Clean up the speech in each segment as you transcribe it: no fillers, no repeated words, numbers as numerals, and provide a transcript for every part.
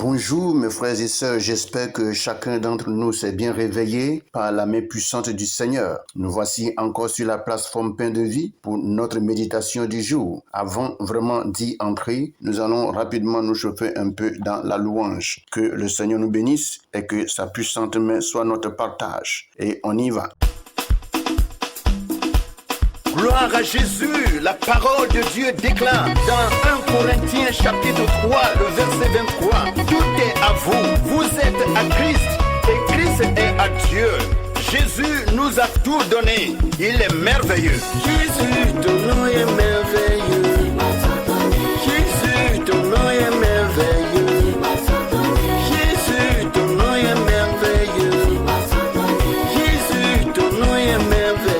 Bonjour mes frères et sœurs, j'espère que chacun d'entre nous s'est bien réveillé par la main puissante du Seigneur. Nous voici encore sur la plateforme Pain de Vie pour notre méditation du jour. Avant vraiment d'y entrer, nous allons rapidement nous chauffer un peu dans la louange. Que le Seigneur nous bénisse et que sa puissante main soit notre partage. Et on y va. Gloire à Jésus, la parole de Dieu déclare dans 1 Corinthiens chapitre 3, le verset 23. Tout est à vous, vous êtes à Christ et Christ est à Dieu. Jésus nous a tout donné, il est merveilleux. Jésus, ton nom est merveilleux. Jésus, ton nom est merveilleux. Jésus, ton nom est merveilleux. Jésus, ton nom est merveilleux.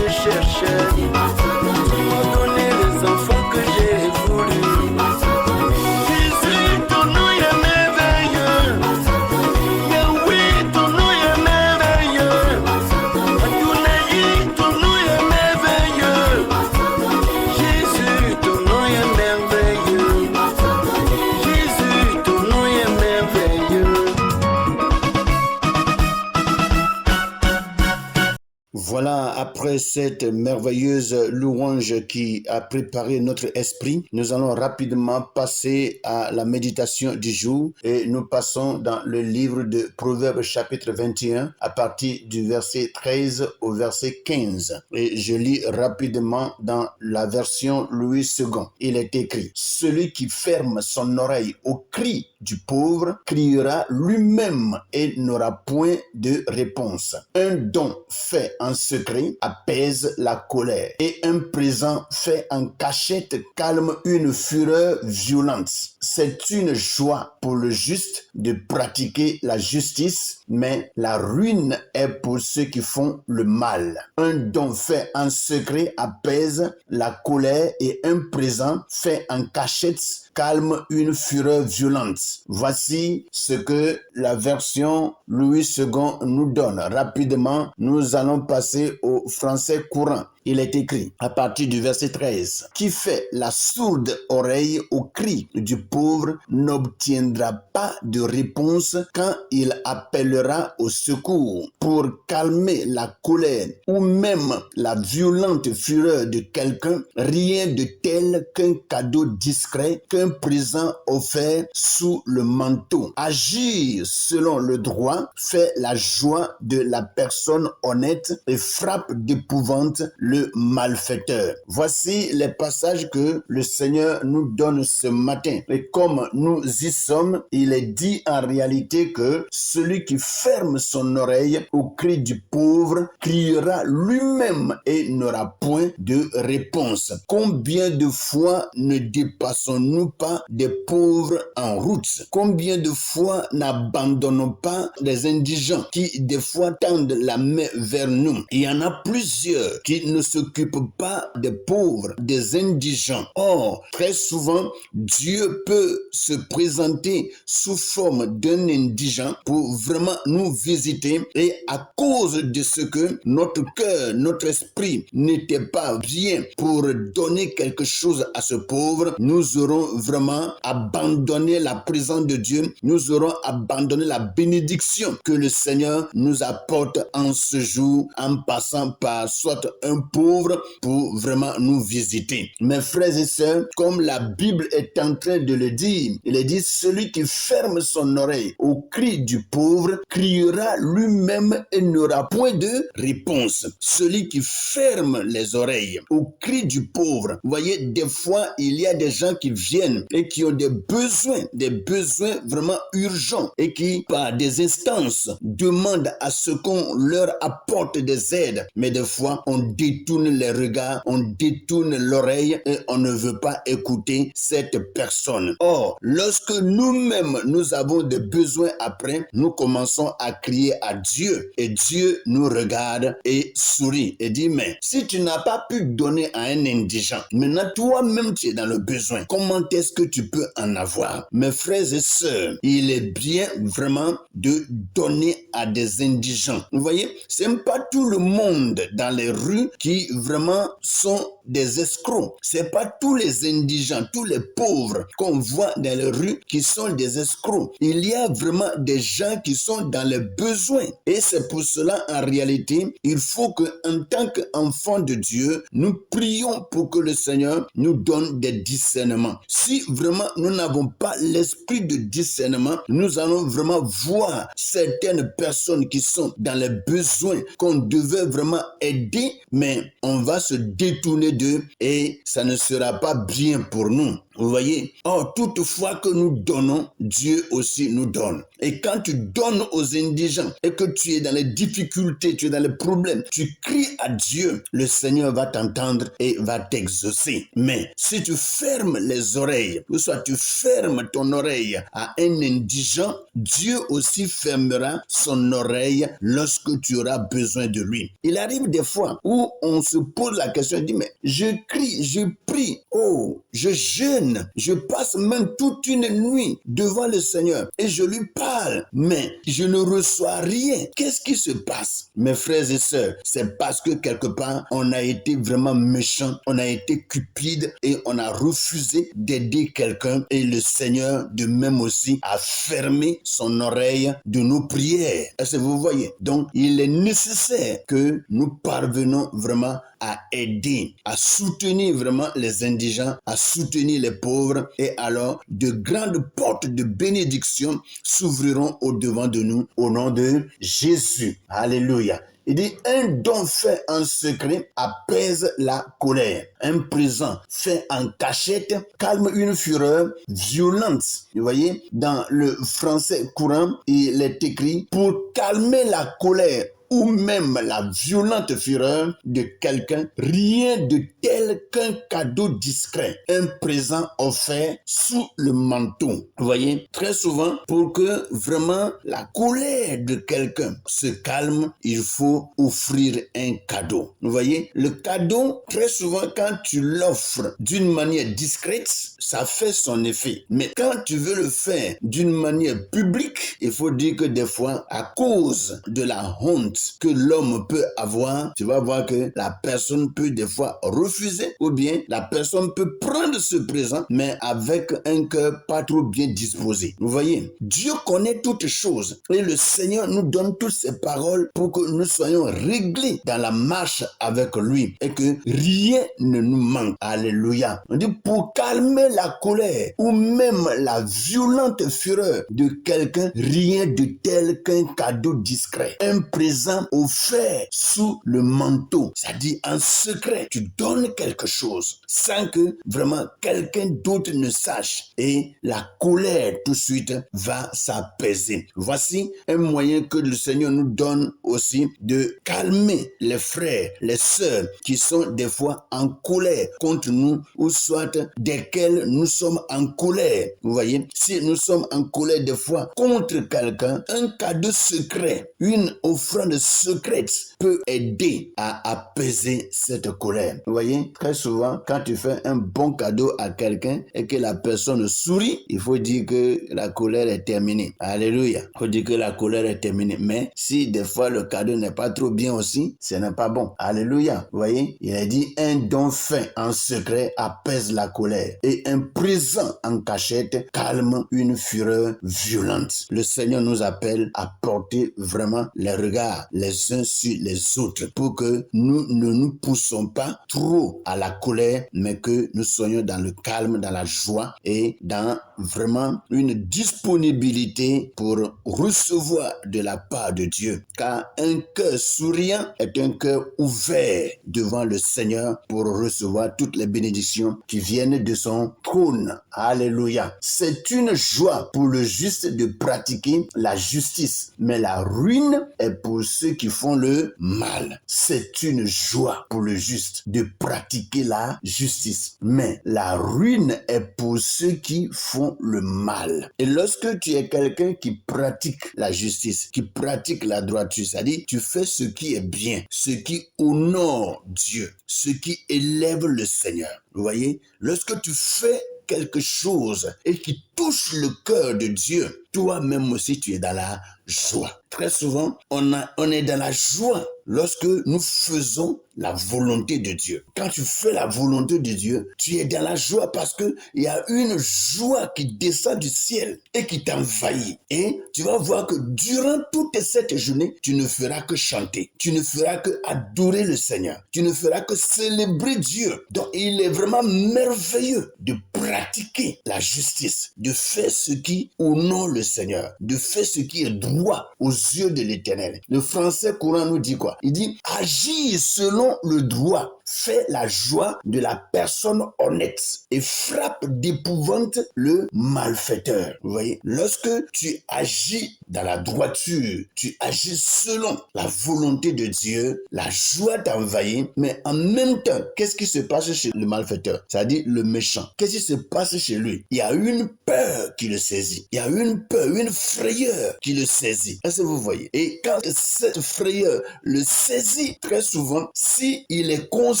Voilà, après cette merveilleuse louange qui a préparé notre esprit, nous allons rapidement passer à la méditation du jour et nous passons dans le livre de Proverbes chapitre 21 à partir du verset 13 au verset 15. Et je lis rapidement dans la version Louis II. Il est écrit: celui qui ferme son oreille au cri du pauvre criera lui-même et n'aura point de réponse. Un don fait en secret apaise la colère et un présent fait en cachette calme une fureur violente. C'est une joie pour le juste de pratiquer la justice, mais la ruine est pour ceux qui font le mal. Un don fait en secret apaise la colère et un présent fait en cachette calme une fureur violente. Voici ce que la version Louis II nous donne. Rapidement, nous allons passer au français courant. Il est écrit à partir du verset 13: qui fait la sourde oreille au cri du pauvre n'obtiendra pas de réponse quand il appellera au secours. Pour calmer la colère ou même la violente fureur de quelqu'un, rien de tel qu'un cadeau discret, qu'un présent offert sous le manteau. Agir selon le droit fait la joie de la personne honnête et frappe d'épouvante le malfaiteur. Voici les passages que le Seigneur nous donne ce matin. Et comme nous y sommes, il est dit en réalité que celui qui ferme son oreille au cri du pauvre criera lui-même et n'aura point de réponse. Combien de fois ne dépassons-nous pas des pauvres en route? Combien de fois n'abandonnons pas des indigents qui des fois tendent la main vers nous? Il y en a plusieurs qui ne s'occupent pas des pauvres, des indigents. Or, très souvent, Dieu peut se présenter sous forme d'un indigent pour vraiment nous visiter, et à cause de ce que notre cœur, notre esprit n'était pas bien pour donner quelque chose à ce pauvre, nous aurons vraiment abandonné la présence de Dieu, nous aurons abandonné la bénédiction que le Seigneur nous apporte en ce jour en passant par soit un pauvres pour vraiment nous visiter. Mes frères et sœurs, comme la Bible est en train de le dire, il est dit, celui qui ferme son oreille au cri du pauvre criera lui-même et n'aura point de réponse. Celui qui ferme les oreilles au cri du pauvre. Vous voyez, des fois, il y a des gens qui viennent et qui ont des besoins vraiment urgents et qui, par des instances, demandent à ce qu'on leur apporte des aides. Mais des fois, on détourne les regards, on détourne l'oreille et on ne veut pas écouter cette personne. Or, lorsque nous-mêmes, nous avons des besoins après, nous commençons à crier à Dieu et Dieu nous regarde et sourit et dit, mais si tu n'as pas pu donner à un indigent, maintenant toi-même tu es dans le besoin, comment est-ce que tu peux en avoir? Mes frères et sœurs, il est bien vraiment de donner à des indigents. Vous voyez, c'est pas tout le monde dans les rues qui vraiment sont des escrocs. C'est pas tous les indigents, tous les pauvres qu'on voit dans les rues qui sont des escrocs. Il y a vraiment des gens qui sont dans les besoins. Et c'est pour cela, en réalité, il faut que, en tant qu'enfants de Dieu, nous prions pour que le Seigneur nous donne des discernements. Si vraiment nous n'avons pas l'esprit de discernement, nous allons vraiment voir certaines personnes qui sont dans les besoins qu'on devait vraiment aider, mais on va se détourner d'eux et ça ne sera pas bien pour nous. Vous voyez? Or, toutefois que nous donnons, Dieu aussi nous donne. Et quand tu donnes aux indigents et que tu es dans les difficultés, tu es dans les problèmes, tu cries à Dieu, le Seigneur va t'entendre et va t'exaucer. Mais si tu fermes les oreilles, ou soit tu fermes ton oreille à un indigent, Dieu aussi fermera son oreille lorsque tu auras besoin de lui. Il arrive des fois où on se pose la question, on dit, mais je crie, je prie, oh, je jeûne, je passe même toute une nuit devant le Seigneur et je lui parle, mais je ne reçois rien. Qu'est-ce qui se passe? Mes frères et sœurs, c'est parce que quelque part, on a été vraiment méchant, on a été cupide et on a refusé d'aider quelqu'un et le Seigneur de même aussi a fermé son oreille de nos prières. Est-ce que vous voyez? Donc, il est nécessaire que nous parvenons vraiment à aider, à soutenir vraiment les indigents, à soutenir les pauvres, et alors de grandes portes de bénédiction s'ouvriront au-devant de nous au nom de Jésus. Alléluia. Il dit, un don fait en secret apaise la colère. Un présent fait en cachette calme une fureur violente. Vous voyez, dans le français courant, il est écrit, pour calmer la colère ou même la violente fureur de quelqu'un, rien de tel qu'un cadeau discret, un présent offert sous le manteau. Vous voyez, très souvent, pour que vraiment la colère de quelqu'un se calme, il faut offrir un cadeau. Vous voyez, le cadeau, très souvent, quand tu l'offres d'une manière discrète, ça fait son effet. Mais quand tu veux le faire d'une manière publique, il faut dire que des fois, à cause de la honte que l'homme peut avoir, tu vas voir que la personne peut des fois refuser ou bien la personne peut prendre ce présent mais avec un cœur pas trop bien disposé. Vous voyez, Dieu connaît toutes choses et le Seigneur nous donne toutes ces paroles pour que nous soyons réglés dans la marche avec lui et que rien ne nous manque. Alléluia. On dit pour calmer la colère ou même la violente fureur de quelqu'un, rien de tel qu'un cadeau discret, un présent offert sous le manteau, c'est-à-dire en secret. Tu donnes quelque chose sans que vraiment quelqu'un d'autre ne sache et la colère tout de suite va s'apaiser. Voici un moyen que le Seigneur nous donne aussi de calmer les frères, les sœurs qui sont des fois en colère contre nous ou soit desquels nous sommes en colère. Vous voyez, si nous sommes en colère des fois contre quelqu'un, un cadeau secret, une offrande secrète peut aider à apaiser cette colère. Vous voyez, très souvent, quand tu fais un bon cadeau à quelqu'un et que la personne sourit, il faut dire que la colère est terminée. Alléluia. Il faut dire que la colère est terminée. Mais si des fois le cadeau n'est pas trop bien aussi, ce n'est pas bon. Alléluia. Vous voyez, il a dit un don fait en secret apaise la colère et un présent en cachette calme une fureur violente. Le Seigneur nous appelle à porter vraiment les regards les uns sur les autres pour que nous ne nous poussons pas trop à la colère, mais que nous soyons dans le calme, dans la joie et dans vraiment une disponibilité pour recevoir de la part de Dieu. Car un cœur souriant est un cœur ouvert devant le Seigneur pour recevoir toutes les bénédictions qui viennent de son trône. Alléluia. C'est une joie pour le juste de pratiquer la justice, mais la ruine est pour ceux qui font le mal. C'est une joie pour le juste de pratiquer la justice, mais la ruine est pour ceux qui font le mal. Et lorsque tu es quelqu'un qui pratique la justice, qui pratique la droiture, c'est-à-dire tu fais ce qui est bien, ce qui honore Dieu, ce qui élève le Seigneur. Vous voyez, lorsque tu fais quelque chose et qui touche le cœur de Dieu, toi-même aussi tu es dans la joie. Très souvent, on est dans la joie lorsque nous faisons la volonté de Dieu. Quand tu fais la volonté de Dieu, tu es dans la joie parce que il y a une joie qui descend du ciel et qui t'envahit. Et tu vas voir que durant toute cette journée, tu ne feras que chanter. Tu ne feras que adorer le Seigneur. Tu ne feras que célébrer Dieu. Donc, il est vraiment merveilleux de pratiquer la justice, de faire ce qui honore le Seigneur, de faire ce qui est droit aux yeux de l'Éternel. Le français courant nous dit quoi? Il dit « agir selon le droit ». Fait la joie de la personne honnête et frappe d'épouvante le malfaiteur. Vous voyez, lorsque tu agis dans la droiture, tu agis selon la volonté de Dieu, la joie t'envahit, mais en même temps, qu'est-ce qui se passe chez le malfaiteur? C'est-à-dire le méchant. Qu'est-ce qui se passe chez lui? Il y a une peur qui le saisit. Il y a une peur, une frayeur qui le saisit. Est-ce que vous voyez? Et quand cette frayeur le saisit, très souvent, si il est conscient,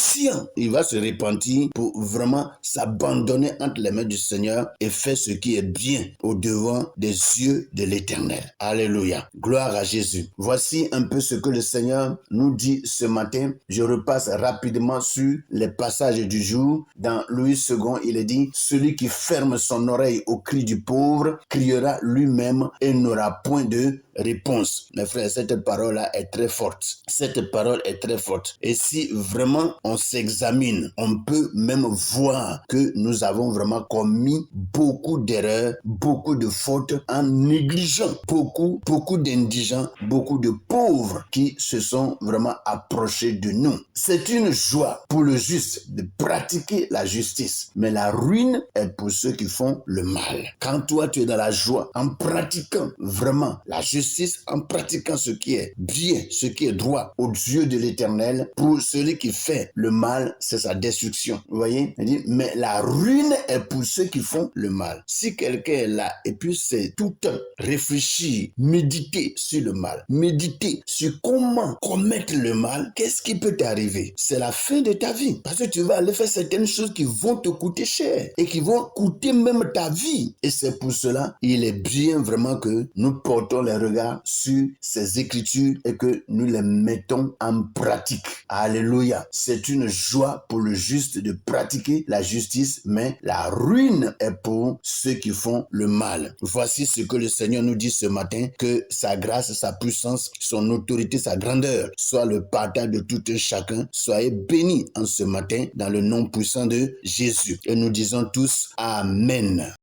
il va se repentir pour vraiment s'abandonner entre les mains du Seigneur et faire ce qui est bien au devant des yeux de l'Éternel. Alléluia. Gloire à Jésus. Voici un peu ce que le Seigneur nous dit ce matin. Je repasse rapidement sur les passages du jour. Dans Louis II, il est dit « Celui qui ferme son oreille au cri du pauvre criera lui-même et n'aura point de réponse. » Mes frères, cette parole-là est très forte. Cette parole est très forte. Et si vraiment on s'examine, on peut même voir que nous avons vraiment commis beaucoup d'erreurs, beaucoup de fautes en négligeant beaucoup d'indigents, beaucoup de pauvres qui se sont vraiment approchés de nous. C'est une joie pour le juste de pratiquer la justice, mais la ruine est pour ceux qui font le mal. Quand toi tu es dans la joie en pratiquant vraiment la justice, en pratiquant ce qui est bien, ce qui est droit aux yeux de l'Éternel, pour celui qui fait le mal, c'est sa destruction. Vous voyez? Il dit, mais la ruine est pour ceux qui font le mal. Si quelqu'un est là et puis c'est tout le temps réfléchir, méditer sur le mal, méditer sur comment commettre le mal, qu'est-ce qui peut t'arriver? C'est la fin de ta vie. Parce que tu vas aller faire certaines choses qui vont te coûter cher et qui vont coûter même ta vie. Et c'est pour cela, il est bien vraiment que nous portons les regards sur ces écritures et que nous les mettons en pratique. Alléluia. C'est une joie pour le juste de pratiquer la justice, mais la ruine est pour ceux qui font le mal. Voici ce que le Seigneur nous dit ce matin, que sa grâce, sa puissance, son autorité, sa grandeur soit le partage de tout un chacun. Soyez bénis en ce matin dans le nom puissant de Jésus. Et nous disons tous Amen.